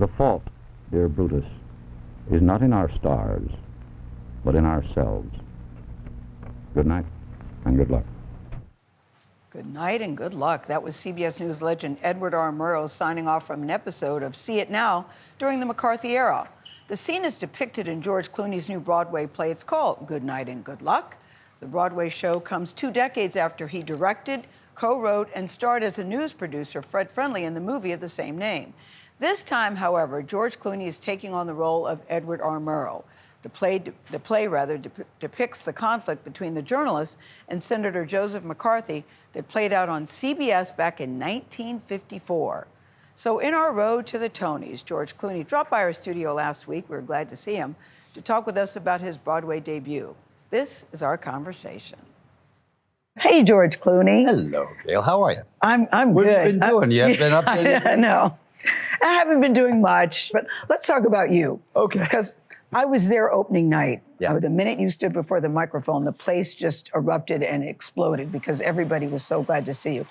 The fault, dear Brutus, is not in our stars, but in ourselves. Good night, and good luck. Good night and good luck. That was CBS News legend Edward R. Murrow signing off from an episode of See It Now during the McCarthy era. The scene is depicted in George Clooney's new Broadway play. It's called Good Night and Good Luck. The Broadway show comes 2 decades after he directed, co-wrote, and starred as a news producer, Fred Friendly, in the movie of the same name. This time, however, George Clooney is taking on the role of Edward R. Murrow. The play depicts the conflict between the journalist and Senator Joseph McCarthy that played out on CBS back in 1954. So in our road to the Tonys, George Clooney dropped by our studio last week, we were glad to see him, to talk with us about his Broadway debut. This is our conversation. Hey, George Clooney. Hello, Gayle. How are you? I'm good. What have you been doing? You haven't been up to I know. I haven't been doing much, but let's talk about you. Okay. Because I was there opening night. Yeah. The minute you stood before the microphone, the place just erupted and exploded because everybody was so glad to see you.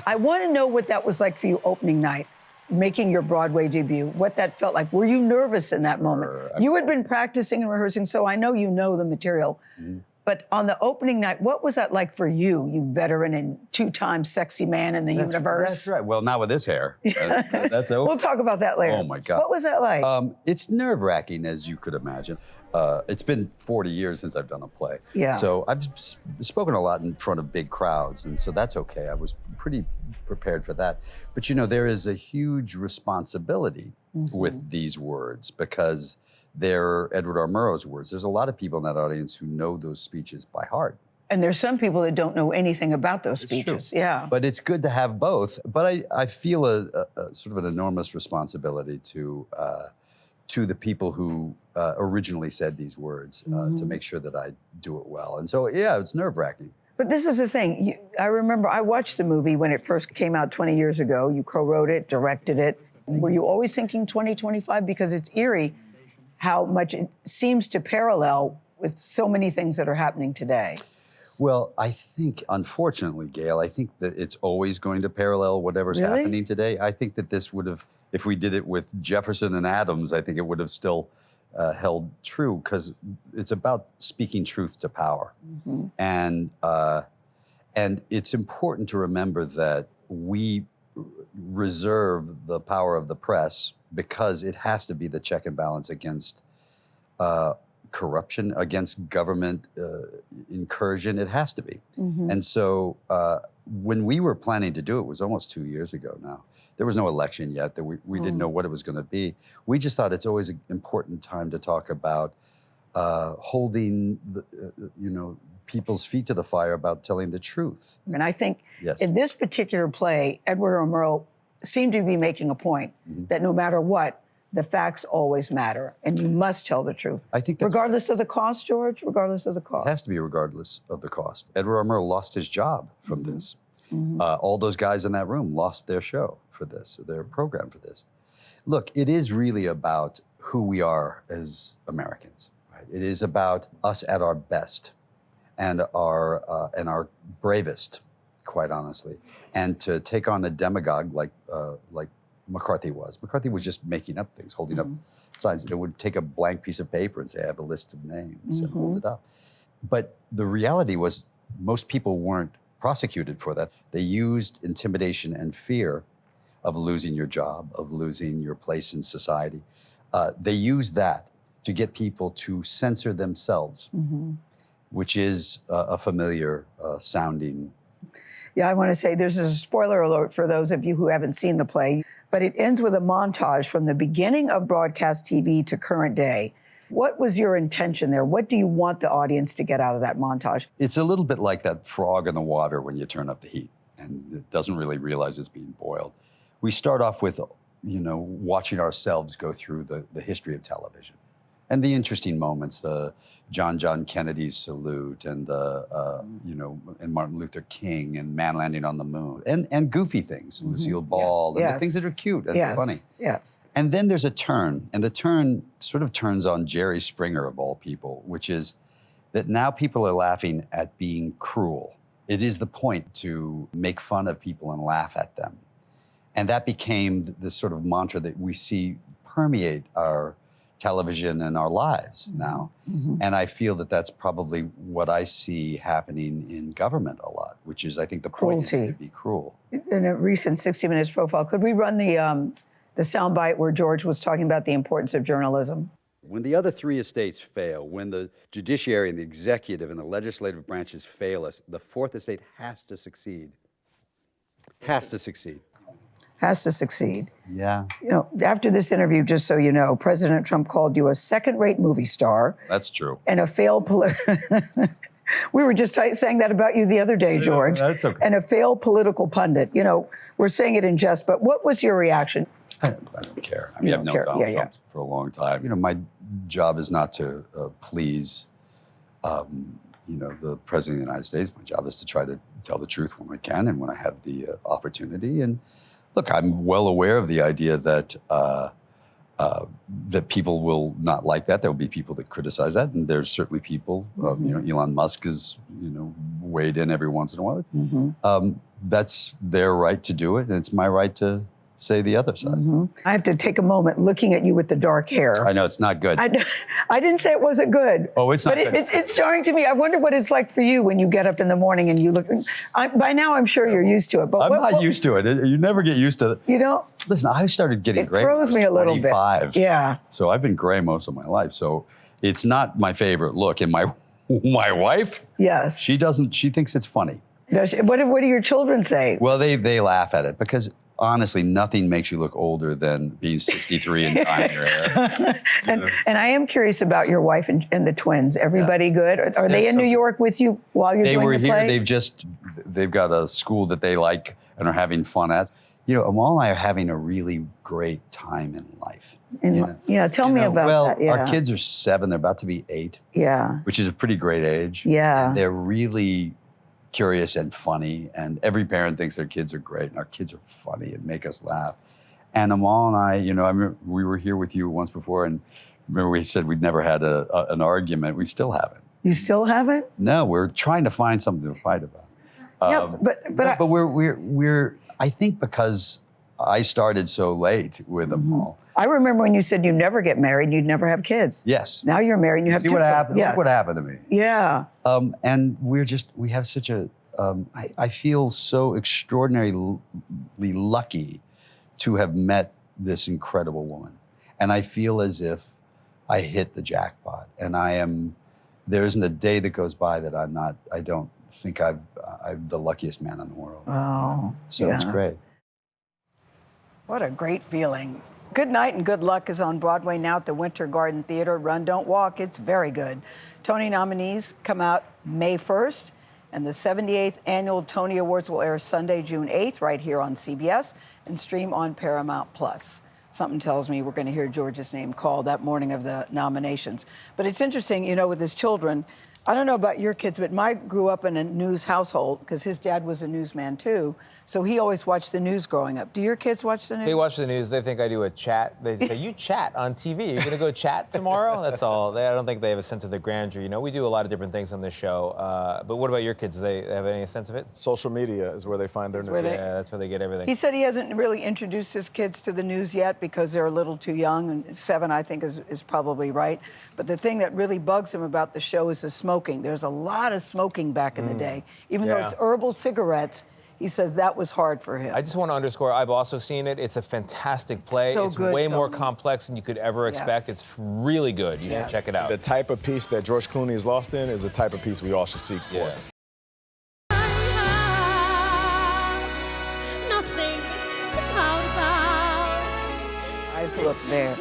I want to know what that was like for you opening night, making your Broadway debut, what that felt like. Were you nervous in that moment? You had been practicing and rehearsing, so I know you know the material. Mm-hmm. But on the opening night, what was that like for you, you veteran and 2-time sexy man in the universe? That's right. Well, not with this hair. That's over. We'll talk about that later. Oh, my God. What was that like? It's nerve-wracking, as you could imagine. It's been 40 years since I've done a play. Yeah. So I've spoken a lot in front of big crowds, and so that's okay. I was pretty prepared for that. But, you know, there is a huge responsibility with these words because they're Edward R. Murrow's words. There's a lot of people in that audience who know those speeches by heart. And there's some people that don't know anything about those It's speeches. true. Yeah. But it's good to have both. But I feel a sort of an enormous responsibility to the people who originally said these words to make sure that I do it well. And so, yeah, it's nerve-wracking. But this is the thing. I remember I watched the movie when it first came out 20 years ago. You co-wrote it, directed it. Were you always thinking 2025? Because it's eerie how much it seems to parallel with so many things that are happening today. Well, I think, unfortunately, Gayle, I think that it's always going to parallel whatever's happening today. I think that this would have, if we did it with Jefferson and Adams, I think it would have still held true because it's about speaking truth to power. And it's important to remember that we reserve the power of the press because it has to be the check and balance against corruption, against government incursion. It has to be. And so when we were planning to do it, it was almost 2 years ago now. There was no election yet. That we didn't know what it was going to be. We just thought it's always an important time to talk about holding, people's feet to the fire about telling the truth. And I think in this particular play, Edward R. Murrow seemed to be making a point that no matter what, the facts always matter, and you must tell the truth. I think that's regardless of the cost, George, regardless of the cost. It has to be regardless of the cost. Edward R. Murrow lost his job from this. All those guys in that room lost their show for this, their program for this. Look, it is really about who we are as Americans. Right? It is about us at our best and our bravest, quite honestly. And to take on a demagogue like McCarthy was. McCarthy was just making up things, holding up signs. It would take a blank piece of paper and say, I have a list of names and hold it up. But the reality was most people weren't prosecuted for that. They used intimidation and fear of losing your job, of losing your place in society. They used that to get people to censor themselves, which is a familiar sounding. Yeah, I want to say there's a spoiler alert for those of you who haven't seen the play, but it ends with a montage from the beginning of broadcast TV to current day. What was your intention there? What do you want the audience to get out of that montage? It's a little bit like that frog in the water when you turn up the heat and it doesn't really realize it's being boiled. We start off with, watching ourselves go through the history of television. And the interesting moments, the John Kennedy's salute and and Martin Luther King and man landing on the moon and goofy things, Lucille Ball, and the things that are cute and funny. Yes. And then there's a turn, and the turn sort of turns on Jerry Springer of all people, which is that now people are laughing at being cruel. It is the point to make fun of people and laugh at them. And that became the sort of mantra that we see permeate our television and our lives now. And I feel that that's probably what I see happening in government a lot, which is, I think the point is to be cruel. In a recent 60 Minutes profile, could we run the soundbite where George was talking about the importance of journalism? When the other three estates fail, when the judiciary and the executive and the legislative branches fail us, the fourth estate has to succeed. Has to succeed. Has to succeed. Yeah. You know, after this interview, just so you know, President Trump called you a second-rate movie star. That's true. And a failed We were just saying that about you the other day, George. That's okay. And a failed political pundit. You know, we're saying it in jest, but what was your reaction? I don't care. I mean, I've known Donald Trump for a long time. You know, my job is not to please, you know, the President of the United States. My job is to try to tell the truth when I can and when I have the opportunity. And look, I'm well aware of the idea that that people will not like that. There will be people that criticize that, and there's certainly people. You know, Elon Musk is, you know, weighed in every once in a while. That's their right to do it, and it's my right to say the other side. I have to take a moment looking at you with the dark hair. I know it's not good. I didn't say it wasn't good. Oh, it's not good. But it's jarring to me. I wonder what it's like for you when you get up in the morning and you look. By now, I'm sure you're used to it. But I'm not used to it. You never get used to it. You don't? Listen, I started getting gray. It throws me a little bit. 25. Yeah. So I've been gray most of my life. So it's not my favorite look. And my wife, yes, she doesn't. She thinks it's funny. Does she? What do your children say? Well, they laugh at it because honestly, nothing makes you look older than being 63 and dyeing your hair. And I am curious about your wife and the twins. Everybody good? Are they in New York with you while you're doing the play? They were here. They've got a school that they like and are having fun at. You know, Amal and I are having a really great time in life. Yeah, tell me about that. Yeah. Our kids are 7. They're about to be 8. Yeah. Which is a pretty great age. Yeah. And they're really curious and funny, and every parent thinks their kids are great, and our kids are funny and make us laugh. And Amal and I, you know, I remember we were here with you once before, and remember we said we'd never had an argument. We still haven't. You still haven't? No, we're trying to find something to fight about. Yeah, but we're I think because I started so late with Amal. I remember when you said you never get married and you'd never have kids. Yes. Now you're married and you have See two what kids. happened? Yeah. Look what happened to me. Yeah. And we have such a, I feel so extraordinarily lucky to have met this incredible woman. And I feel as if I hit the jackpot. And there isn't a day that goes by that I don't think I'm the luckiest man in the world. Oh. So it's great. What a great feeling. Good Night and Good Luck is on Broadway now at the Winter Garden Theater. Run, Don't Walk. It's very good. Tony nominees come out May 1st, and the 78th Annual Tony Awards will air Sunday, June 8th, right here on CBS, and stream on Paramount+. Something tells me we're going to hear George's name called that morning of the nominations. But it's interesting, you know, with his children, I don't know about your kids, but Mike grew up in a news household because his dad was a newsman too. So he always watched the news growing up. Do your kids watch the news? They watch the news. They think I do a chat. They say, you chat on TV. You're going to go chat tomorrow? That's all. I don't think they have a sense of the grandeur. You know, we do a lot of different things on this show. But what about your kids? Do they have any sense of it? Social media is where they find their news. Yeah, that's where they get everything. He said he hasn't really introduced his kids to the news yet because they're a little too young, and 7, I think, is probably right. But the thing that really bugs him about the show is the smoking. There's a lot of smoking back in the day. Even though it's herbal cigarettes, he says that was hard for him. I just want to underscore, I've also seen it. It's a fantastic play. So it's good, way more Tony. complex than you could ever expect. It's really good. You should check it out. The type of piece that George Clooney is lost in is the type of piece we all should seek for. Yeah. Eyes look there.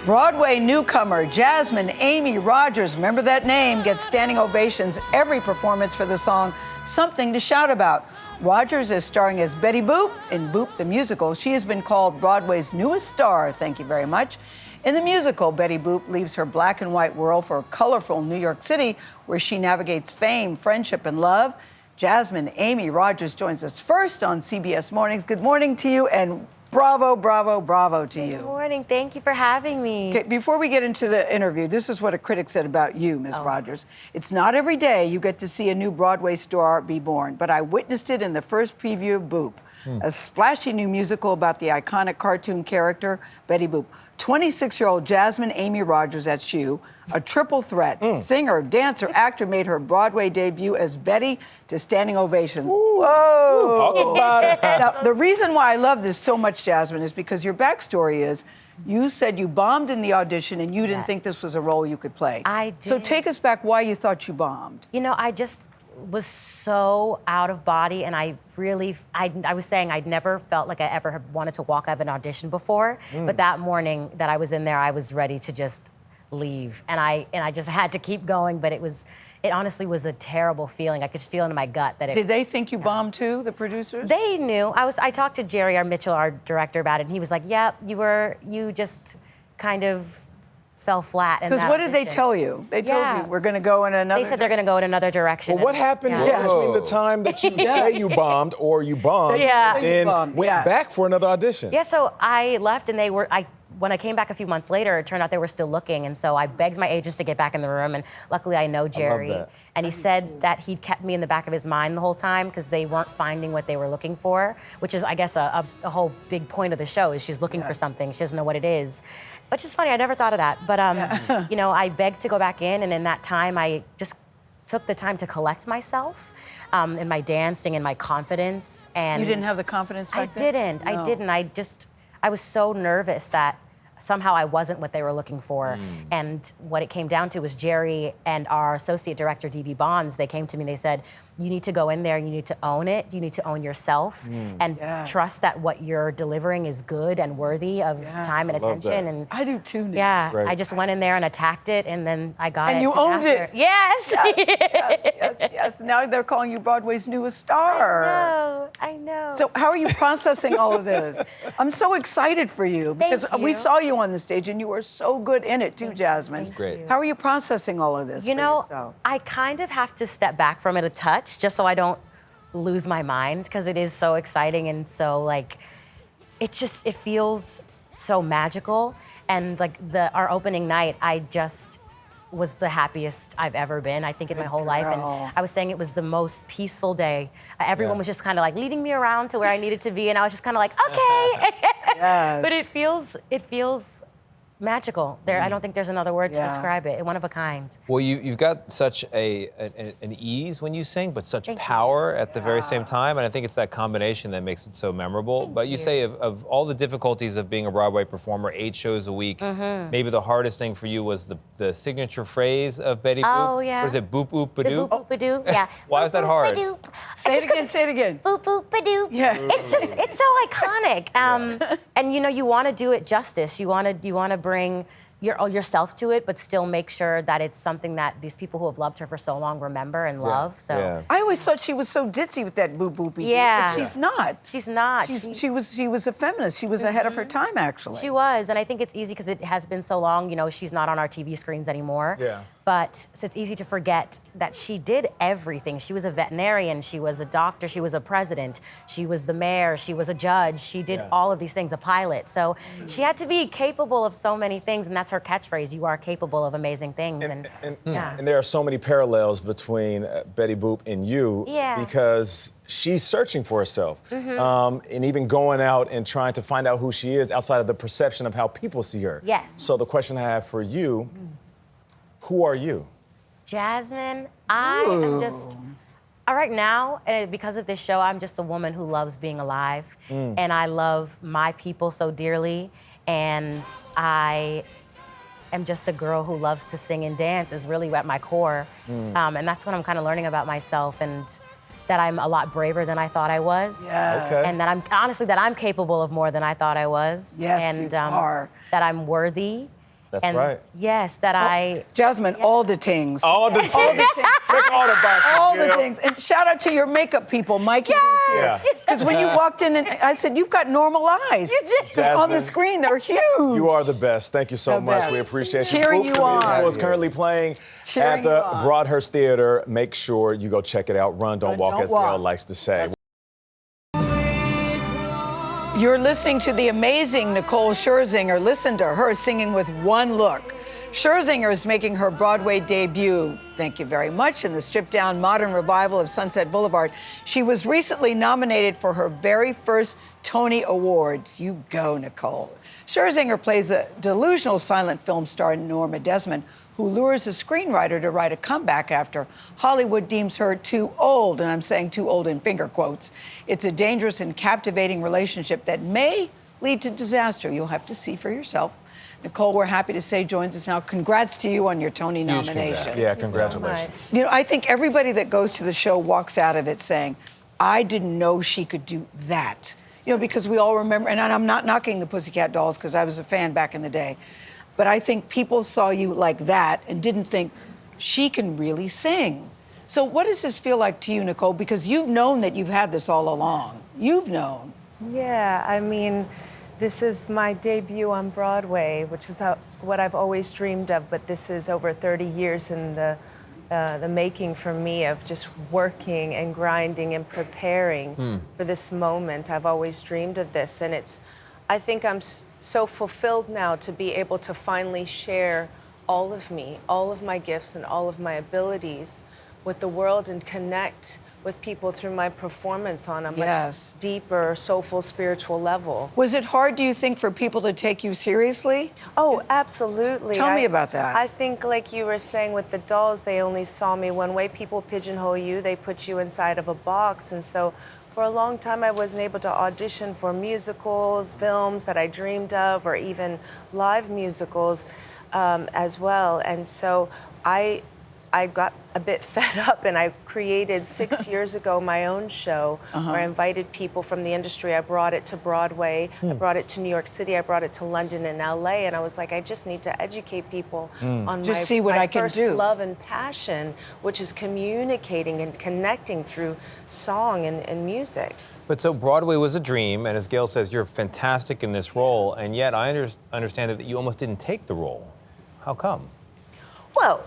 Broadway newcomer Jasmine Amy Rogers, remember that name, gets standing ovations every performance for the song Something to Shout About. Rogers is starring as Betty Boop in Boop the Musical. She has been called Broadway's newest star, thank you very much. In the musical, Betty Boop leaves her black and white world for colorful New York City, where she navigates fame, friendship, and love. Jasmine Amy Rogers joins us first on CBS Mornings. Good morning to you, and bravo, bravo, bravo to you. Good morning. Thank you for having me. Okay, before we get into the interview, this is what a critic said about you, Ms. Rogers. It's not every day you get to see a new Broadway star be born, but I witnessed it in the first preview of Boop. a splashy new musical about the iconic cartoon character Betty Boop. 26-year-old Jasmine Amy Rogers, that's you, a triple threat, singer, dancer, actor, made her Broadway debut as Betty to standing ovations. Whoa! Talk about it. Now, the reason why I love this so much, Jasmine, is because your backstory is you said you bombed in the audition and you didn't think this was a role you could play. I did. So take us back why you thought you bombed. You know, I just was so out of body, and I was saying I'd never felt like I ever had wanted to walk out of an audition before. But that morning that I was in there, I was ready to just leave, and I just had to keep going. But it honestly was a terrible feeling. I could just feel it in my gut that it. Did they think you bombed too, the producers? They knew. I talked to Jerry, Mitchell, our director, about it, and he was like, "Yeah, you just kind of fell flat." Because what did they tell you? They told you we're going to go in another. They said they're going to go in another direction. Well, what happened between the time that you say you bombed or you bombed and went back for another audition? Yeah, so I left, and when I came back a few months later, it turned out they were still looking, and so I begged my agents to get back in the room, and luckily I know Jerry, and he said that he'd kept me in the back of his mind the whole time because they weren't finding what they were looking for, which is, I guess, a whole big point of the show is she's looking for something, she doesn't know what it is, which is funny, I never thought of that, but you know, I begged to go back in, and in that time, I just took the time to collect myself in my dancing and my confidence, and you didn't have the confidence back then? I didn't. I was so nervous that somehow I wasn't what they were looking for. And what it came down to was Jerry and our associate director, D.B. Bonds, they came to me and they said, you need to go in there, you need to own it, you need to own yourself, and trust that what you're delivering is good and worthy of time and attention. And I do too, Nick. Yeah, I just went in there and attacked it, and then I got it. And you owned it. Yes. Yes. Now they're calling you Broadway's newest star. I know. So how are you processing all of this? I'm so excited for you because we saw you on the stage and you were so good in it too, Jasmine. Great. How are you processing all of this? You know, I kind of have to step back from it a touch just so I don't lose my mind because it is so exciting and so like, it feels so magical. And like our opening night, I just was the happiest I've ever been, I think, in my whole life. And I was saying it was the most peaceful day. Everyone was just kind of like leading me around to where I needed to be, and I was just kind of like, okay. But it feels magical. I don't think there's another word to describe it. One of a kind. Well, you've got such an ease when you sing, but such power at the very same time. And I think it's that combination that makes it so memorable. But you say of all the difficulties of being a Broadway performer, 8 shows a week, maybe the hardest thing for you was the signature phrase of Betty Boop. Oh, yeah. Was it boop boop badoo? Boop boop badoo, yeah. Why is that hard? Say it again. Boop boop badoo. Yeah. It's so iconic. And you know, you want to do it justice. You want to bring yourself to it, but still make sure that it's something that these people who have loved her for so long remember and love. So I always thought she was so ditzy with that boop boopy. Yeah. But she's not. She's not. She was a feminist. She was ahead of her time, actually. She was, and I think it's easy because it has been so long. You know, she's not on our TV screens anymore. Yeah. But so it's easy to forget that she did everything. She was a veterinarian, she was a doctor, she was a president, she was the mayor, she was a judge, she did all of these things, a pilot. So she had to be capable of so many things, and that's her catchphrase, you are capable of amazing things. And there are so many parallels between Betty Boop and you because she's searching for herself and even going out and trying to find out who she is outside of the perception of how people see her. Yes. So the question I have for you, who are you? Jasmine, I am just, right now, because of this show, I'm just a woman who loves being alive. And I love my people so dearly. And I am just a girl who loves to sing and dance, is really at my core. And that's what I'm kind of learning about myself, and that I'm a lot braver than I thought I was. And that I'm capable of more than I thought I was. Yes, and you are. That I'm worthy. That's right. Yes, that Jasmine, all the things. All the things. Check all the boxes. All the things. And shout out to your makeup people, Mikey. Yes. Because when you walked in, and I said, you've got normal eyes. You did. Jasmine, on the screen, they're huge. You are the best. Thank you so much. We appreciate you. Cheering you on. The musical is currently playing at the Broadhurst Theater. Make sure you go check it out. Run, don't walk, as Gayle likes to say. You're listening to the amazing Nicole Scherzinger. Listen to her singing with one look. Scherzinger is making her Broadway debut, thank you very much, in the stripped-down modern revival of Sunset Boulevard. She was recently nominated for her very first Tony Awards. You go, Nicole. Scherzinger plays a delusional silent film star, Norma Desmond, who lures a screenwriter to write a comeback after Hollywood deems her too old, and I'm saying too old in finger quotes. It's a dangerous and captivating relationship that may lead to disaster. You'll have to see for yourself. Nicole, we're happy to say, joins us now. Congrats to you on your Tony nomination. Yeah, congratulations. You know, I think everybody that goes to the show walks out of it saying, I didn't know she could do that. You know, because we all remember, and I'm not knocking the Pussycat Dolls because I was a fan back in the day, but I think people saw you like that and didn't think she can really sing. So what does this feel like to you, Nicole? Because you've known that you've had this all along. You've known. Yeah, I mean, this is my debut on Broadway, which is what I've always dreamed of, but this is over 30 years in the making for me of just working and grinding and preparing for this moment. I've always dreamed of this, and I think I'm so fulfilled now to be able to finally share all of me, all of my gifts and all of my abilities with the world and connect with people through my performance on a much deeper, soulful, spiritual level. Was it hard, do you think, for people to take you seriously? Oh, absolutely. Tell me about that. I think, like you were saying with the dolls, they only saw me one way. People pigeonhole you, they put you inside of a box. And so for a long time, I wasn't able to audition for musicals, films that I dreamed of, or even live musicals as well. And so I got a bit fed up, and I created 6 years ago my own show where I invited people from the industry. I brought it to Broadway, I brought it to New York City, I brought it to London and LA, and I was like, I just need to educate people on my first love and passion, which is communicating and connecting through song and music. But so Broadway was a dream, and as Gayle says, you're fantastic in this role, and yet I understand that you almost didn't take the role. How come? Well,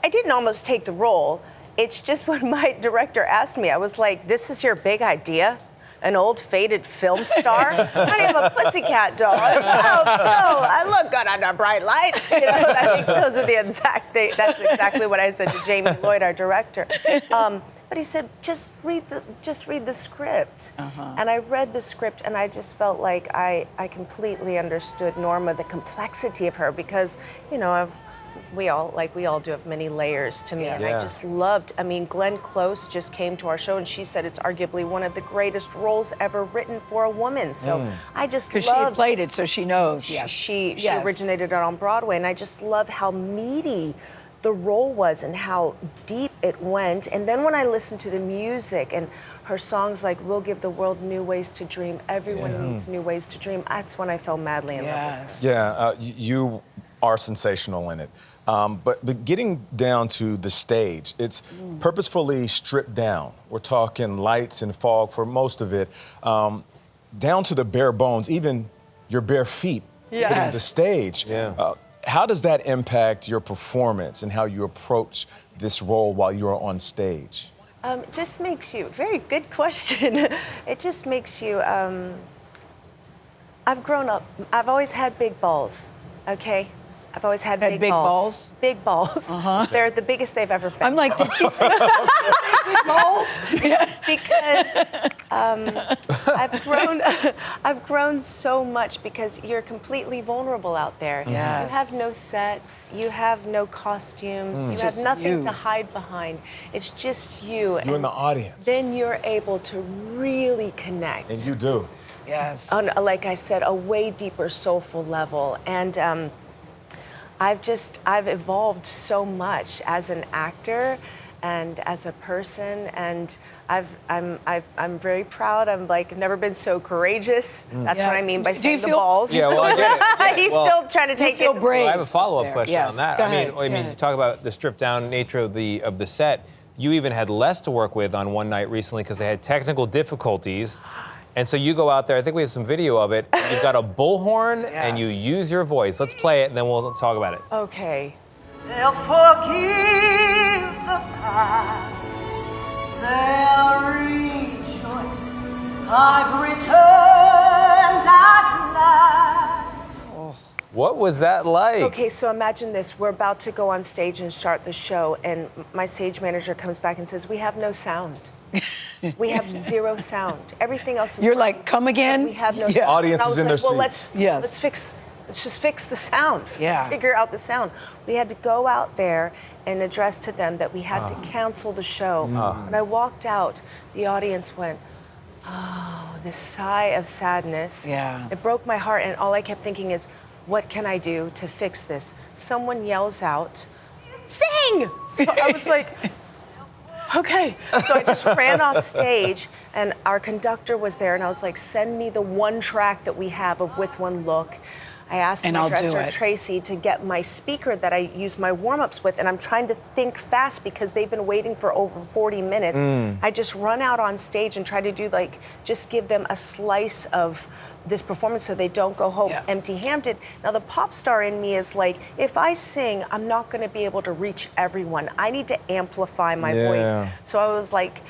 I didn't almost take the role. It's just when my director asked me, I was like, this is your big idea? An old faded film star? I am a pussycat doll. I look good under bright light. You know, and I think those are the exact thing. That's exactly what I said to Jamie Lloyd, our director. But he said, just read the script. And I read the script, and I just felt like I completely understood Norma, the complexity of her, because, you know, we all do have many layers to me, and I just loved, I mean, Glenn Close just came to our show, and she said it's arguably one of the greatest roles ever written for a woman, so I just loved... Because she played it, so she knows, She originated it on Broadway, and I just love how meaty the role was and how deep it went. And then when I listened to the music and her songs like We'll Give the World New Ways to Dream, Everyone Needs New Ways to Dream, that's when I fell madly in love with her. Yeah, you are sensational in it. But getting down to the stage, it's purposefully stripped down. We're talking lights and fog for most of it, down to the bare bones, even your bare feet hitting the stage. How does that impact your performance and how you approach this role while you're on stage? Just makes you, very good question. It just makes you, I've grown up, I've always had big balls, okay? I've always had big balls. Big balls. They're the biggest they've ever been. I'm like, did she say big balls? Because I've grown so much because you're completely vulnerable out there. You have no sets, you have no costumes, you have nothing to hide behind. It's just you. You and the audience. Then you're able to really connect. And you do. Yes. On, like I said, a way deeper soulful level. And I've evolved so much as an actor and as a person, and I'm very proud. I'm like, I've never been so courageous. That's what I mean by saying the balls. Yeah, well, I get it. He's still trying to take it. Brave. Well, I have a follow-up question on that. Go I mean, ahead. you talk about the stripped-down nature of the set. You even had less to work with on one night recently because they had technical difficulties. And so you go out there, I think we have some video of it. You've got a bullhorn and you use your voice. Let's play it and then we'll talk about it. Okay. They'll forgive the past. They'll rejoice. I've returned at last. What was that like? Okay, so imagine this. We're about to go on stage and start the show, and my stage manager comes back and says, we have no sound. We have zero sound. Everything else is You're working. like, come again? We have no Yeah. sound. Audience And I is was in like, their well, seats. let's just fix the sound. Yeah. Figure out the sound. We had to go out there and address to them that we had to cancel the show. When I walked out, the audience went, oh, this sigh of sadness. Yeah. It broke my heart, and all I kept thinking is, what can I do to fix this? Someone yells out, sing! So I was like, okay. So I just ran off stage, and our conductor was there, and I was like, send me the one track that we have of With One Look. I asked And my I'll do dresser, it. Tracy, to get my speaker that I use my warm-ups with, and I'm trying to think fast because they've been waiting for over 40 minutes. I just run out on stage and try to do, like, just give them a slice of this performance so they don't go home empty-handed. Now, the pop star in me is like, if I sing, I'm not going to be able to reach everyone. I need to amplify my voice. So I was like,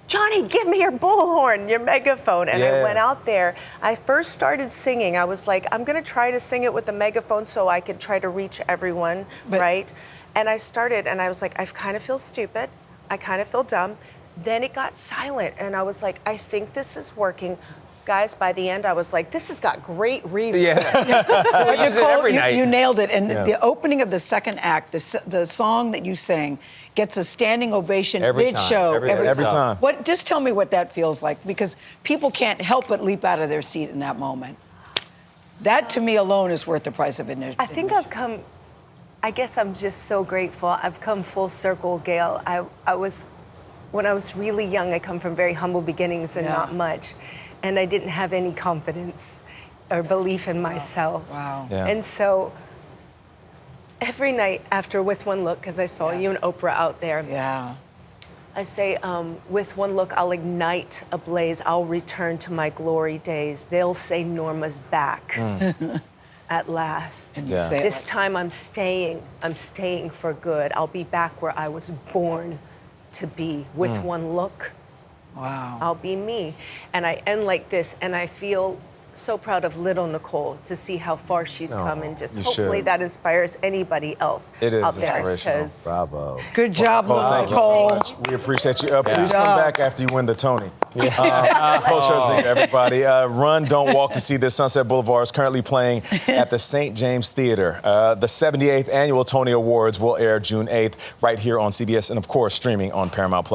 Johnny, give me your bullhorn, your megaphone. And I went out there. I first started singing. I was like, I'm going to try to sing it with a megaphone so I could try to reach everyone, right? And I started, and I was like, I kind of feel stupid. I kind of feel dumb. Then it got silent, and I was like, I think this is working. Guys, by the end, I was like, this has got great reverb. Yeah. Nicole, night. you nailed it. And the opening of the second act, the song that you sang, gets a standing ovation Every time. show. Every time. What? Just tell me what that feels like, because people can't help but leap out of their seat in that moment. That, to me alone, is worth the price of admission. I think I've come, I guess I'm just so grateful. I've come full circle, Gayle. When I was really young, I come from very humble beginnings and not much. And I didn't have any confidence or belief in myself. Wow. Yeah. And so every night after With One Look, because I saw you and Oprah out there, I say, with one look, I'll ignite a blaze. I'll return to my glory days. They'll say Norma's back at last. This time I'm staying for good. I'll be back where I was born to be. With one look, I'll be me. And I end like this, and I feel so proud of little Nicole to see how far she's come, and just hopefully that inspires anybody else It is out there. inspirational. 'Cause Bravo. Good job, Thank you Nicole. so much. We appreciate you. Please come back after you win the Tony. Nicole Scherzinger, everybody. Run, Don't Walk to see this. Sunset Boulevard is currently playing at the St. James Theater. The 78th Annual Tony Awards will air June 8th right here on CBS and, of course, streaming on Paramount+.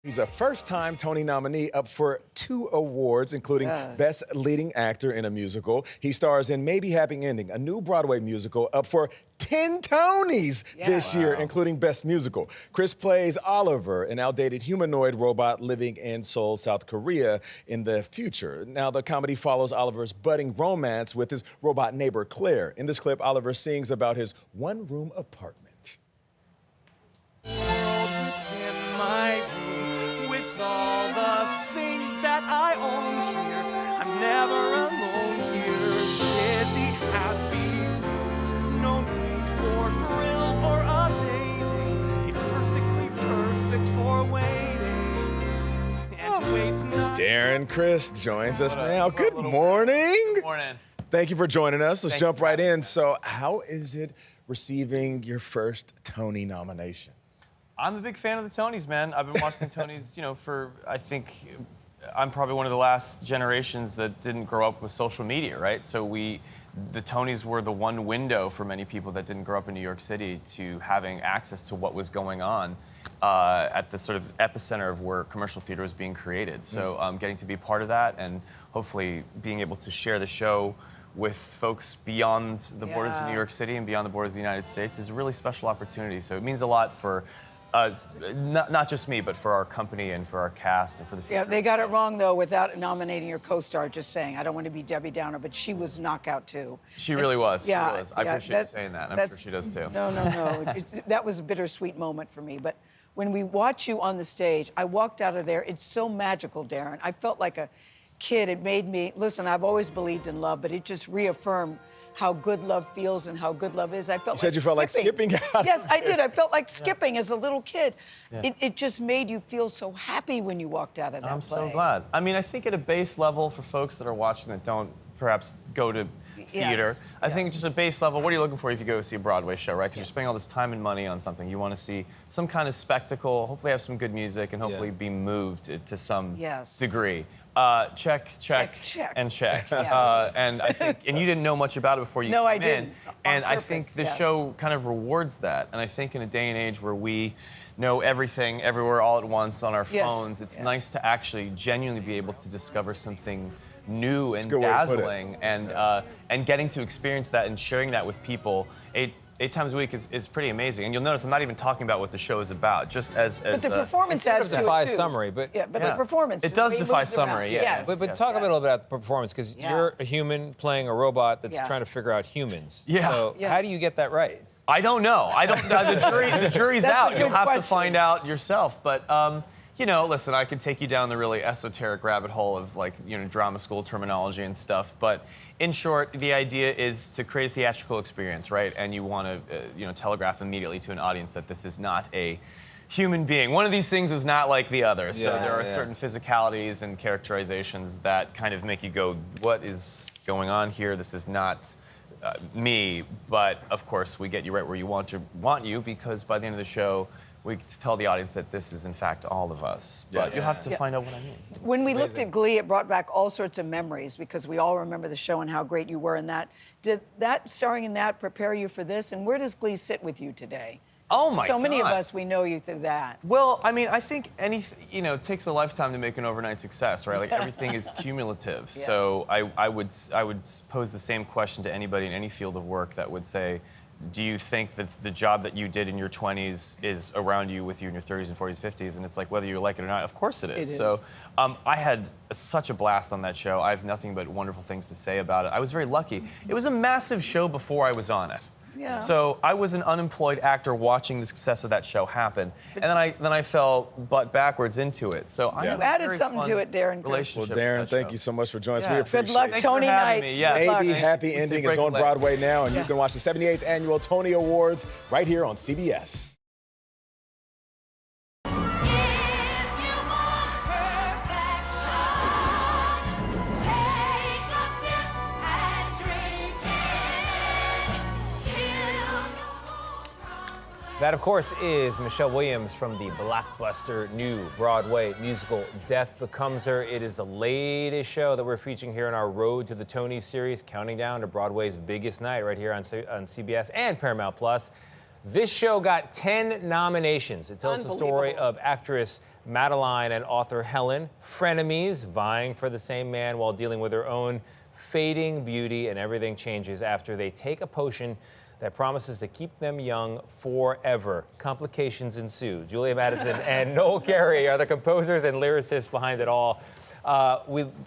He's a first-time Tony nominee up for 2 awards, including Best Leading Actor in a Musical. He stars in Maybe Happy Ending, a new Broadway musical up for 10 Tonys this year, including Best Musical. Criss plays Oliver, an outdated humanoid robot living in Seoul, South Korea in the future. Now, the comedy follows Oliver's budding romance with his robot neighbor, Claire. In this clip, Oliver sings about his one-room apartment. All the things that I own here, I'm never alone here. Busy, happy, no need for frills or updating. It's perfectly perfect for waiting, and wait's not. Darren Criss joins us now. Good morning. Good morning. Thank you for joining us. Let's jump right in. So, how is it receiving your first Tony nomination? I'm a big fan of the Tonys, man. I've been watching the Tonys, for, I think, I'm probably one of the last generations that didn't grow up with social media, right? So the Tonys were the one window for many people that didn't grow up in New York City to having access to what was going on at the sort of epicenter of where commercial theater was being created. So getting to be part of that and hopefully being able to share the show with folks beyond the borders of New York City and beyond the borders of the United States is a really special opportunity. So it means a lot for us, not just me, but for our company and for our cast and for the future. Yeah, they got it wrong, though, without nominating your co-star, just saying. I don't want to be Debbie Downer, but she was knockout, too. She really was. Yeah, she really was. I appreciate you saying that. I'm sure she does, too. No. That was a bittersweet moment for me. But when we watch you on the stage, I walked out of there. It's so magical, Darren. I felt like a kid. It made me, listen, I've always believed in love, but it just reaffirmed how good love feels and how good love is. I felt You said you felt like skipping out. Yes, I did. I felt like skipping as a little kid. It just made you feel so happy when you walked out of that I'm play. so glad. I mean, I think at a base level for folks that are watching that don't perhaps go to theater. I think just a base level, what are you looking for if you go see a Broadway show, right? Because you're spending all this time and money on something. You want to see some kind of spectacle, hopefully have some good music, and hopefully be moved to some degree. Check, and check. And I think, and you didn't know much about it before you came in. And I think the show kind of rewards that. And I think in a day and age where we know everything, everywhere, all at once on our phones, it's nice to actually genuinely be able to discover something new and dazzling, and getting to experience that and sharing that with people eight times a week is pretty amazing. And you'll notice I'm not even talking about what the show is about, just as but the performance adds to it defies summary, but the performance it does defy summary. But talk a little bit about the performance, because you're a human playing a robot that's trying to figure out humans. So how do you get that right? I don't know. The jury's out. You'll have to find out yourself. But you know, listen, I could take you down the really esoteric rabbit hole of, like, you know, drama school terminology and stuff. But in short, the idea is to create a theatrical experience, right? And you want to, you know, telegraph immediately to an audience that this is not a human being. One of these things is not like the other. So there are certain physicalities and characterizations that kind of make you go, what is going on here? This is not me. But of course, we get you right where you want you, because by the end of the show, we tell the audience that this is, in fact, all of us. But you have to find out what I mean. When we looked at Glee, it brought back all sorts of memories, because we all remember the show and how great you were in that. Did that, starring in that, prepare you for this? And where does Glee sit with you today? Oh, my God. So many of us, we know you through that. Well, I mean, I think you know, it takes a lifetime to make an overnight success, right? Like, everything is cumulative. So I would pose the same question to anybody in any field of work that would say, do you think that the job that you did in your 20s is around you with you in your 30s and 40s, 50s? And it's like, whether you like it or not, of course it is. So I had such a blast on that show. I have nothing but wonderful things to say about it. I was very lucky. It was a massive show before I was on it. Yeah. So I was an unemployed actor watching the success of that show happen, and then I fell butt backwards into it. So I you added something to it, Darren. Well, Darren, thank you so much for joining us. We appreciate it. Good luck, Tony night. Maybe Happy Ending is on Broadway now, and you can watch the 78th Annual Tony Awards right here on CBS. That, of course, is Michelle Williams from the blockbuster new Broadway musical Death Becomes Her. It is the latest show that we're featuring here in our Road to the Tonys series, counting down to Broadway's biggest night right here on CBS and Paramount+. This show got 10 nominations. It tells the story of actress Madeline and author Helen, frenemies vying for the same man while dealing with their own fading beauty, and everything changes after they take a potion that promises to keep them young forever. Complications ensue. Julia Mattison and Noel Carey are the composers and lyricists behind it all.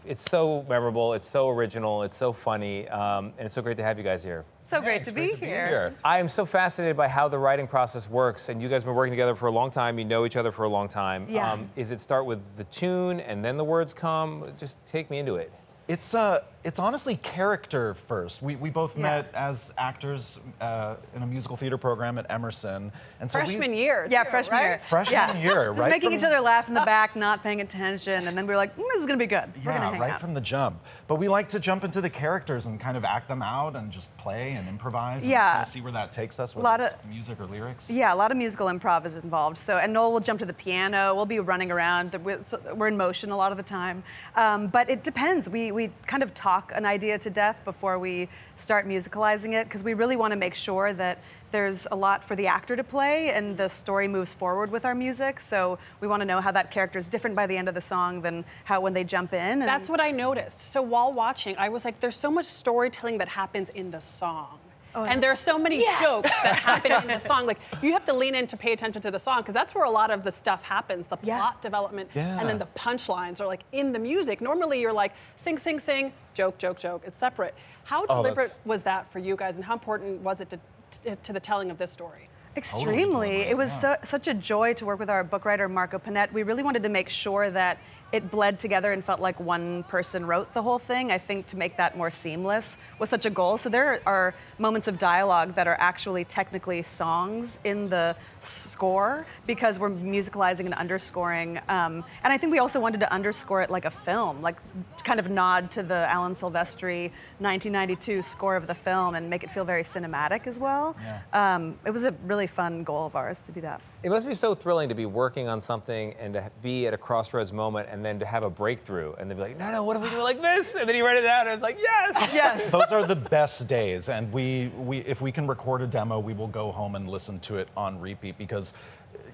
It's so memorable, it's so original, it's so funny, and it's so great to have you guys here. So great to be here. I am so fascinated by how the writing process works, and you guys have been working together for a long time. You know each other for a long time. Yeah. Is it start with the tune and then the words come? Just take me into it. It's honestly character first. We both met as actors in a musical theater program at Emerson, and so freshman year. Freshman year, right? Making each other laugh in the back, not paying attention, and then we were like, this is gonna be good. We're gonna hang out. From the jump. But we like to jump into the characters and kind of act them out and just play and improvise and kind of see where that takes us, whether it's music or lyrics. Yeah, a lot of musical improv is involved. So, and Noel will jump to the piano. We'll be running around. We're in motion a lot of the time. But it depends. We kind of talk an idea to death before we start musicalizing it, because we really want to make sure that there's a lot for the actor to play and the story moves forward with our music. So we want to know how that character is different by the end of the song than how when they jump in. That's what I noticed. So while watching, I was like, there's so much storytelling that happens in the song. And there are so many jokes that happen in the song. Like, you have to lean in to pay attention to the song, because that's where a lot of the stuff happens, the plot development, and then the punchlines are like in the music. Normally you're like, sing, sing, sing, joke, joke, joke. It's separate. How deliberate was that for you guys, and how important was it to the telling of this story? Extremely. It was such a joy to work with our book writer, Marco Panett. We really wanted to make sure that it bled together and felt like one person wrote the whole thing. I think to make that more seamless was such a goal. So there are moments of dialogue that are actually technically songs in the score because we're musicalizing and underscoring. And I think we also wanted to underscore it like a film, like kind of nod to the Alan Silvestri 1992 score of the film and make it feel very cinematic as well. Yeah. It was a really fun goal of ours to do that. It must be so thrilling to be working on something and to be at a crossroads moment and then to have a breakthrough and then be like, no, what if we do it like this? And then you write it out and it's like, yes! Yes. Those are the best days, and if we can record a demo, we will go home and listen to it on repeat because,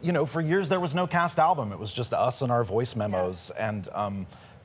you know, for years there was no cast album. It was just us and our voice memos, and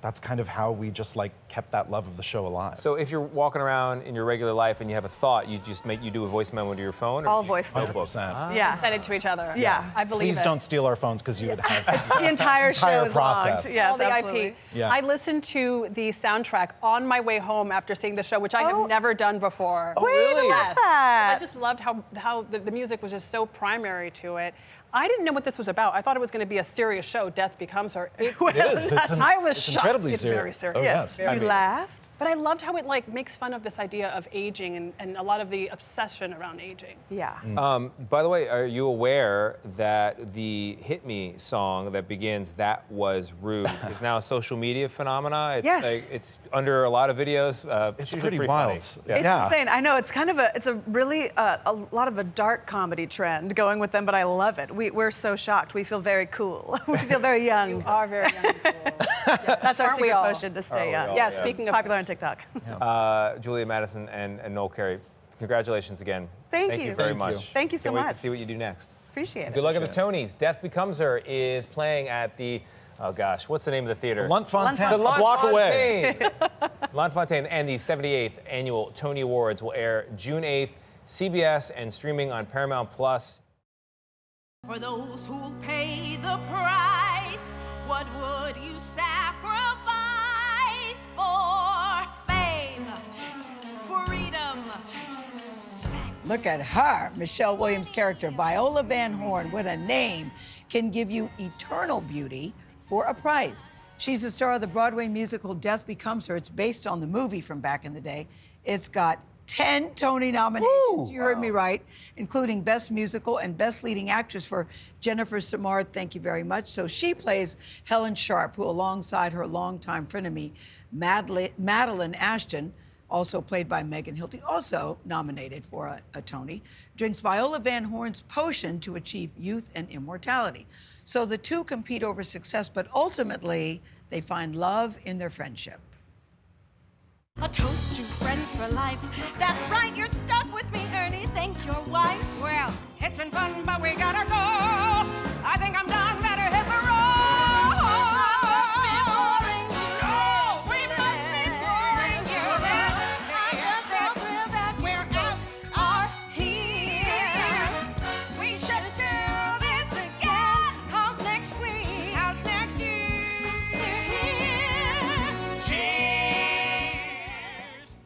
that's kind of how we just like kept that love of the show alive. So if you're walking around in your regular life and you have a thought, you do a voice memo to your phone? All voice notes. 100%. Yeah. Send it to each other. Yeah. I believe Please don't steal our phones because you would have the entire show is process. logged. Yes, all the absolutely. IP. Yeah. I listened to the soundtrack on my way home after seeing the show, which I have never done before. Oh, really? Yes. that. I just loved how the music was just so primary to it. I didn't know what this was about. I thought it was going to be a serious show, Death Becomes Her. It is. I was shocked. Incredibly it's serious. very serious. Oh, yes. You laughed? But I loved how it like makes fun of this idea of aging and a lot of the obsession around aging. Yeah. By the way, are you aware that the Hit Me song that begins "That Was Rude" is now a social media phenomena? It's Yes. like, it's under a lot of videos. It's usually pretty wild. funny. It's insane. I know it's kind of it's a really a lot of a dark comedy trend going with them, but I love it. We're so shocked. We feel very cool. We feel very young. You are very young. And cool. That's our Aren't we secret all? potion to stay young. Yeah, speaking of Popular on TikTok. Julia Mattison and Noel Carey, congratulations again. Thank Thank you. you very Thank you. much. Thank you so Can't wait much. to see what you do next. Appreciate it. Good luck at the Tonys. Death Becomes Her is playing at the, oh gosh, what's the name of the theater? Luntfontein, The a block away. Luntfontein and the 78th Annual Tony Awards will air June 8th, CBS, and streaming on Paramount+. For those who'll pay the price, what would you sacrifice for fame, freedom? Look at her. Michelle Williams' character, Viola Van Horn, what a name, can give you eternal beauty for a price. She's the star of the Broadway musical Death Becomes Her. It's based on the movie from back in the day. It's got 10 Tony nominations, you heard me right, including Best Musical and Best Leading Actress for Jennifer Simard, thank you very much. So she plays Helen Sharp, who alongside her longtime frenemy, Madeline Ashton, also played by Megan Hilty, also nominated for a Tony, drinks Viola Van Horn's potion to achieve youth and immortality. So the two compete over success, but ultimately they find love in their friendship. A toast to friends for life. That's right, you're stuck with me, Ernie. Thank your wife. Well, it's been fun, but we gotta go. I think I'm done. Better hit the road. No, we must be boring you. I'm just so thrilled that we're out here. We should do this again. How's next week? How's next year?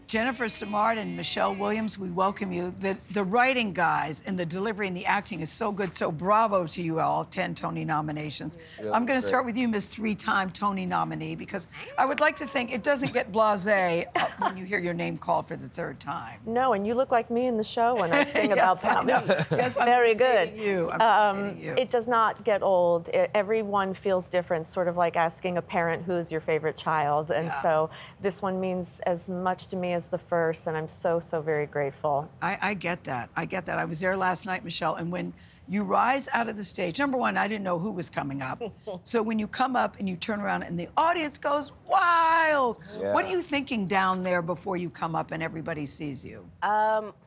Jennifer Simard and Michelle Williams, we welcome you. The writing guys and the delivery and the acting is so good, so bravo to you all, 10 Tony nominations. I'm going to start with you, Miss Three-time Tony nominee, because I would like to think it doesn't get blasé when you hear your name called for the third time. No, and you look like me in the show when I sing about that. Yes, I'm Very good. imitating you. I'm imitating you. It does not get old. Everyone feels different, sort of like asking a parent who's your favorite child. And so this one means as much to me as the first, and I'm so, so very grateful. I get that. I get that. I was there last night, Michelle, and when you rise out of the stage, number one, I didn't know who was coming up. So when you come up and you turn around and the audience goes wild, what are you thinking down there before you come up and everybody sees you?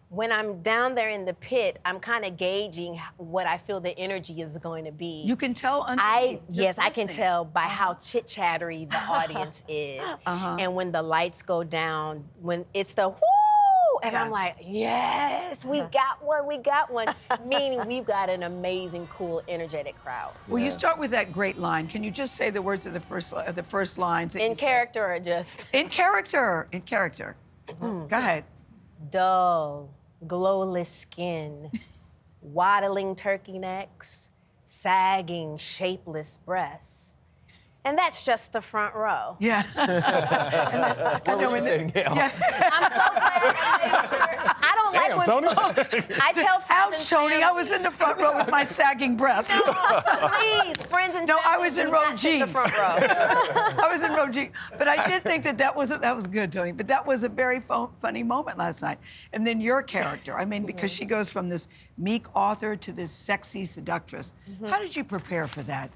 When I'm down there in the pit, I'm kind of gauging what I feel the energy is going to be. You can tell Yes, I can tell by how chit-chattery the audience is. And when the lights go down, when it's the whoo, and I'm like, yes, we got one, meaning we've got an amazing, cool, energetic crowd. Well, you start with that great line. Can you just say the words of the first lines? That In character or just? In character. In character. Go ahead. Dull, glowless skin, waddling turkey necks, sagging, shapeless breasts, And that's just the front row. Yeah. What were you saying, Gayle? Yes. I'm so glad I made sure. I don't Damn, like when I tell friends Ouch, Tony, I was in the front row with my sagging breasts. No, please, friends and No, I family was in do row not sit G. the front row. I was in row G. But I did think that was good, Tony. But that was a very funny moment last night. And then your character, I mean, because she goes from this meek author to this sexy seductress. How did you prepare for that,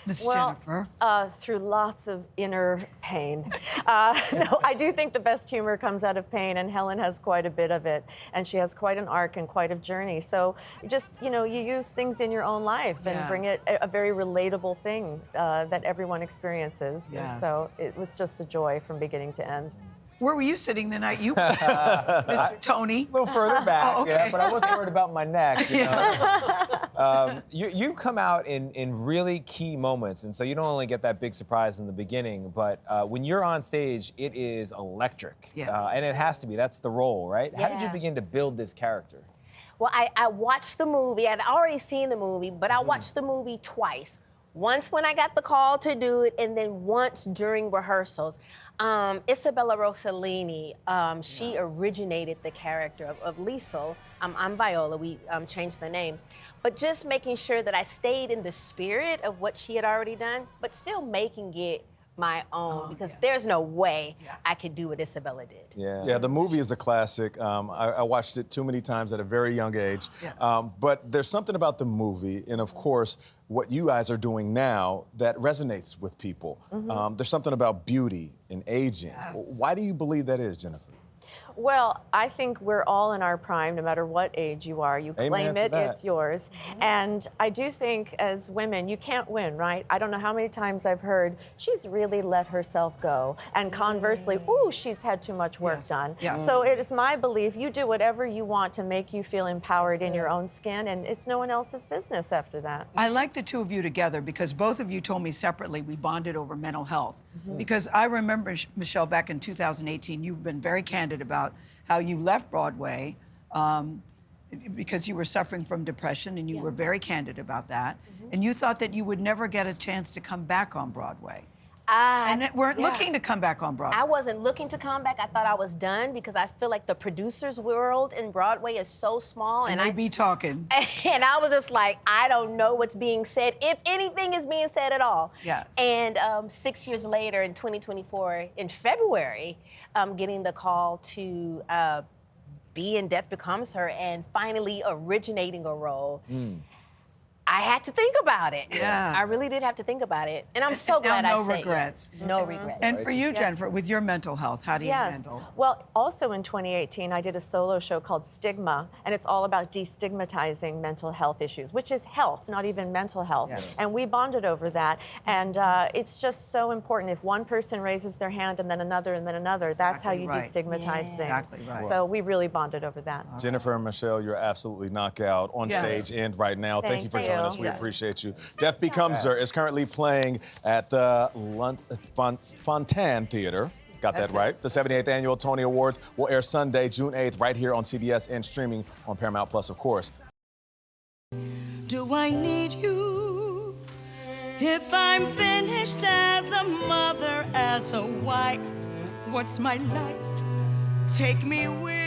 Miss Jennifer? Through lots of inner pain. No, I do think the best humor comes out of pain, and Helen has quite a bit of it, and she has quite an arc and quite a journey. So just, you know, you use things in your own life and bring it a very relatable thing that everyone experiences. Yes. And so it was just a joy from beginning to end. Where were you sitting the night you Mr. Tony? A little further back, Oh, okay. yeah, but I wasn't worried about my neck. You know? You come out in really key moments, and so you don't only get that big surprise in the beginning, but when you're on stage, it is electric. Yeah. And it has to be. That's the role, right? How did you Yeah. begin to build this character? Well, I watched the movie. I'd already seen the movie, but I watched the movie twice. Once when I got the call to do it, and then once during rehearsals. Isabella Rossellini, she originated the character of Liesl. I'm Viola, we changed the name. But just making sure that I stayed in the spirit of what she had already done, but still making it my own, because there's no way I could do what Isabella did. Yeah, the movie is a classic. I watched it too many times at a very young age. But there's something about the movie, and of course, what you guys are doing now that resonates with people. There's something about beauty and aging. Why do you believe that is, Jennifer? Well, I think we're all in our prime, no matter what age you are. You claim it, it's yours. And I do think as women, you can't win, right? I don't know how many times I've heard, she's really let herself go. And conversely, ooh, she's had too much work done. So it is my belief, you do whatever you want to make you feel empowered in your own skin, and it's no one else's business after that. I like the two of you together because both of you told me separately we bonded over mental health. Because I remember, Michelle, back in 2018, you've been very candid about how you left Broadway because you were suffering from depression, and you were very candid about that. And you thought that you would never get a chance to come back on Broadway. And weren't looking to come back on Broadway. I wasn't looking to come back. I thought I was done because I feel like the producers world in Broadway is so small. And they be talking. And I was just like, I don't know what's being said, if anything is being said at all. Yes. And 6 years later, in 2024, in February, getting the call to be in Death Becomes Her and finally originating a role. I had to think about it. Yeah. I really did have to think about it. And I'm so glad I no said regrets. yes. No regrets. And for you, Jennifer, with your mental health, how do you handle? Well, also in 2018, I did a solo show called Stigma, and it's all about destigmatizing mental health issues, which is health, not even mental health. And we bonded over that. And it's just so important. If one person raises their hand and then another, that's how you destigmatize things. Exactly right. So we really bonded over that. Jennifer and Michelle, you're absolutely knockout on stage and right now. Thank you for joining us. We appreciate you. Death Becomes Her is currently playing at the Fontaine Theater. Got that right. The 78th Annual Tony Awards will air Sunday, June 8th, right here on CBS and streaming on Paramount Plus, of course. Do I need you if I'm finished as a mother, as a wife? What's my life? Take me with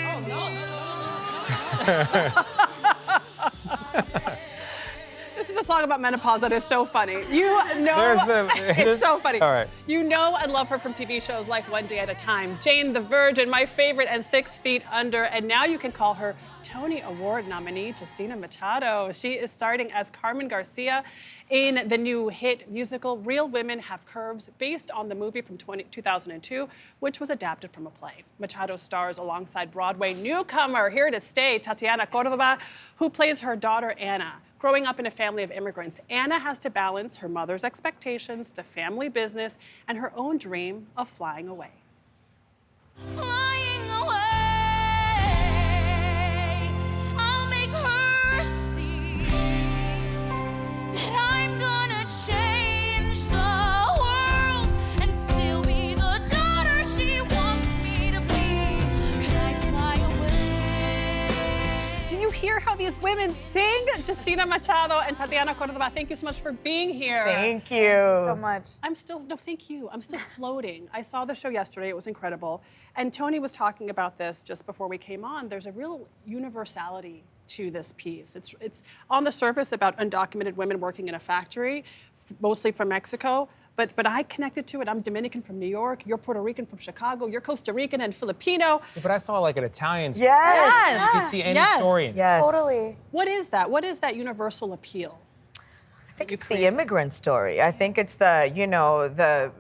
This is a song about menopause that is so funny. You know, it's so funny. All right. You know I love her from TV shows like One Day at a Time, Jane the Virgin, my favorite, and 6 Feet Under. And now you can call her Tony Award nominee Justina Machado. She is starring as Carmen Garcia in the new hit musical Real Women Have Curves, based on the movie from 2002, which was adapted from a play. Machado stars alongside Broadway newcomer, here to stay, Tatianna Córdoba, who plays her daughter Anna. Growing up in a family of immigrants, Anna has to balance her mother's expectations, the family business, and her own dream of flying away. Flying away, I'll make her see that I'm gonna change the world and still be the daughter she wants me to be. Can I fly away? Do you hear how these women sing. Justina Machado and Tatianna Córdoba, thank you so much for being here. Thank you so much. Thank you. I'm still floating. I saw the show yesterday. It was incredible. And Tony was talking about this just before we came on. There's a real universality to this piece. It's on the surface about undocumented women working in a factory, mostly from Mexico. But I connected to it. I'm Dominican from New York. You're Puerto Rican from Chicago. You're Costa Rican and Filipino. But I saw like an Italian story. Yes. You can see any story in it. Yes. Totally. What is that? What is that universal appeal? I think it's the immigrant story. I think it's the,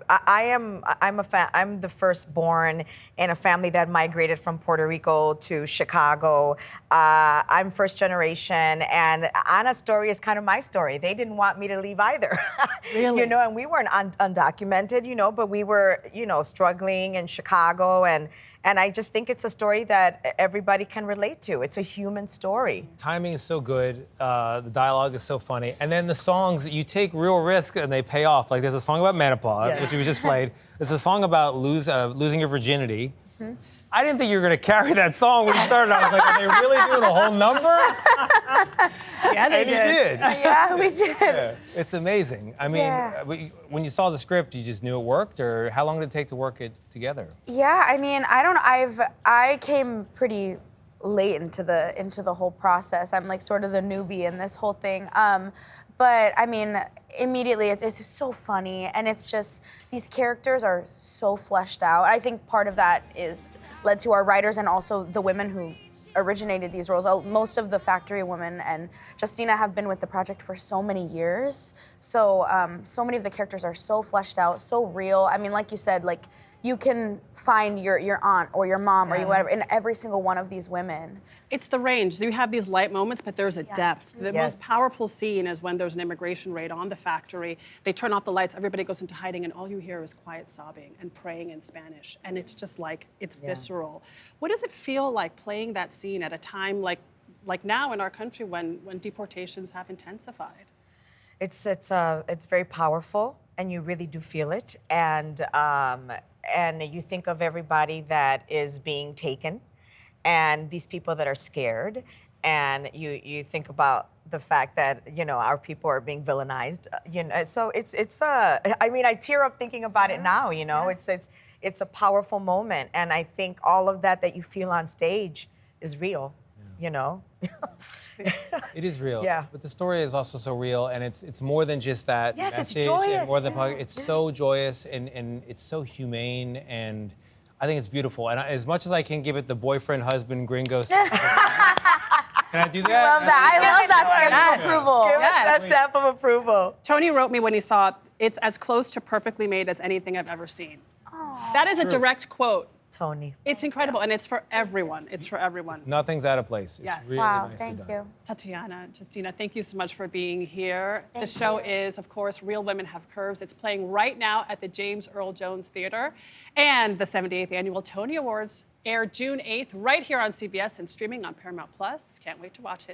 I'm the firstborn in a family that migrated from Puerto Rico to Chicago. I'm first generation, and Anna's story is kind of my story. They didn't want me to leave either. Really? And we weren't undocumented, but we were, struggling in Chicago, and I just think it's a story that everybody can relate to. It's a human story. Timing is so good. The dialogue is so funny. And then the songs, you take real risk and they pay off. Like there's a song about menopause, which we just played. There's a song about losing your virginity. Mm-hmm. I didn't think you were going to carry that song when you started. I was like, are they really doing the whole number? Yeah, they did. Yeah, we did. Yeah, it's amazing. I mean, when you saw the script, you just knew it worked, or how long did it take to work it together? Yeah, I mean, I came pretty late into the whole process. I'm like sort of the newbie in this whole thing. But I mean, immediately it's so funny, and it's just these characters are so fleshed out. I think part of that is led to our writers and also the women who originated these roles. Most of the factory women and Justina have been with the project for so many years. So so many of the characters are so fleshed out, so real. I mean, like you said, like you can find your aunt or your mom or whatever in every single one of these women. It's the range. You have these light moments, but there's a depth. The most powerful scene is when there's an immigration raid on the factory. They turn off the lights, everybody goes into hiding, and all you hear is quiet sobbing and praying in Spanish. And it's just like, it's visceral. What does it feel like playing that scene at a time like now in our country when deportations have intensified? It's very powerful, and you really do feel it. And you think of everybody that is being taken, and these people that are scared, and you think about the fact that our people are being villainized. So I mean, I tear up thinking about it now. It's a powerful moment, and I think all of that you feel on stage is real. It is real. Yeah. But the story is also so real, and it's more than just that Yes, message. it's joyous. And more than it's so joyous, and it's so humane, and I think it's beautiful. And as much as I can give it the boyfriend, husband, gringo stamp, can I do that? I love that stamp of approval. Give us that stamp of approval. Tony wrote me when he saw it, it's as close to perfectly made as anything I've ever seen. That is a direct quote. Tony. It's incredible, and it's for everyone. It's for everyone. Nothing's out of place. Yes. It's really Wow, nicely thank done. you. Tatianna, Justina, thank you so much for being here. The show is, of course, Real Women Have Curves. It's playing right now at the James Earl Jones Theater. And the 78th Annual Tony Awards air June 8th right here on CBS and streaming on Paramount+. Can't wait to watch it.